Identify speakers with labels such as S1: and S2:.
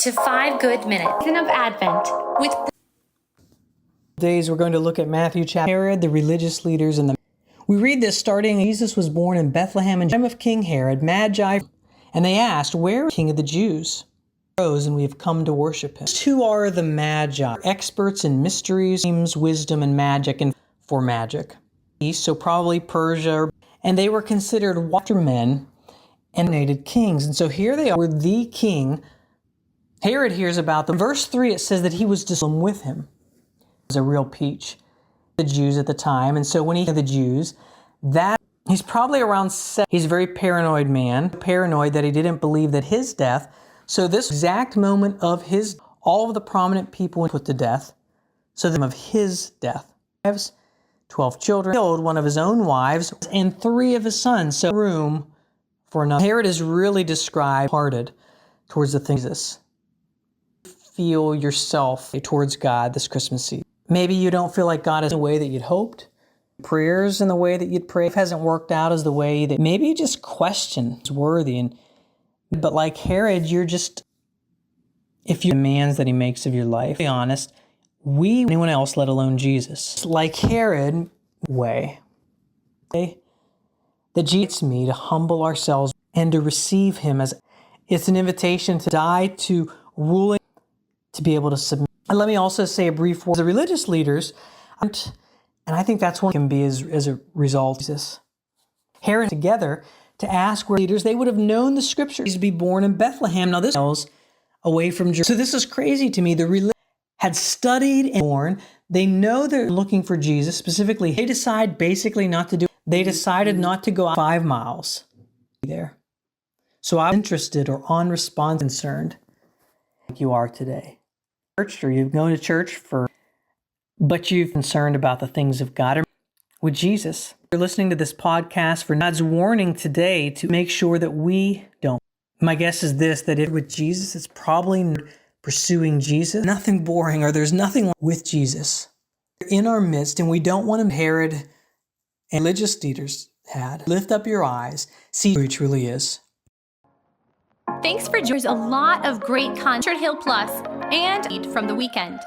S1: to 5 Good Minutes Season of Advent with
S2: Days we're going to look at Matthew chapter Herod, the religious leaders, and we read this starting. Jesus was born in Bethlehem in the time of King Herod. Magi, and they asked, "Where is the King of the Jews?" He rose, and we have come to worship him. Who are the Magi? Experts in mysteries, wisdom, and magic, and for magic. So probably Persia, and they were considered wise men and native kings. And so here they are, the king. Herod hears about them. Verse 3, it says that he was with him. Was a real peach. The Jews at the time. And so when he the Jews, that he's probably around 7. He's a very paranoid man. Paranoid that he didn't believe that his death. So this exact moment of his, all of the prominent people put to death. So the of his death. 12 children, killed one of his own wives and 3 of his sons. So room for another. Herod is really described hearted towards the things of Jesus. Feel yourself towards God this Christmas season. Maybe you don't feel like God is in the way that you'd hoped. Prayers in the way that you'd pray hasn't worked out as the way that maybe you just question is worthy. But like Herod, you're just, if you demands that he makes of your life, be honest, anyone else, let alone Jesus. Like Herod way. That Jesus me to humble ourselves and to receive him as it's an invitation to die to ruling, to be able to submit. And let me also say a brief word. The religious leaders, and I think that's one can be as a result of Jesus. Herod together to ask where leaders, they would have known the scriptures to be born in Bethlehem. Now this is away from Jerusalem. So this is crazy to me. The religious had studied and born. They know they're looking for Jesus specifically. They decide basically not to do it. They decided not to go out 5 miles there. So I'm interested or on response concerned like you are today. Church, or you've gone to church but you're concerned about the things of God or with Jesus. You're listening to this podcast for God's warning today to make sure that we don't. My guess is this, that with Jesus, it's probably pursuing Jesus. Nothing boring, or there's nothing with Jesus in our midst, and we don't want him. Herod and religious leaders had. Lift up your eyes, see who he truly is.
S1: Thanks for joining. There's a lot of great content, Hill Plus, and from the weekend.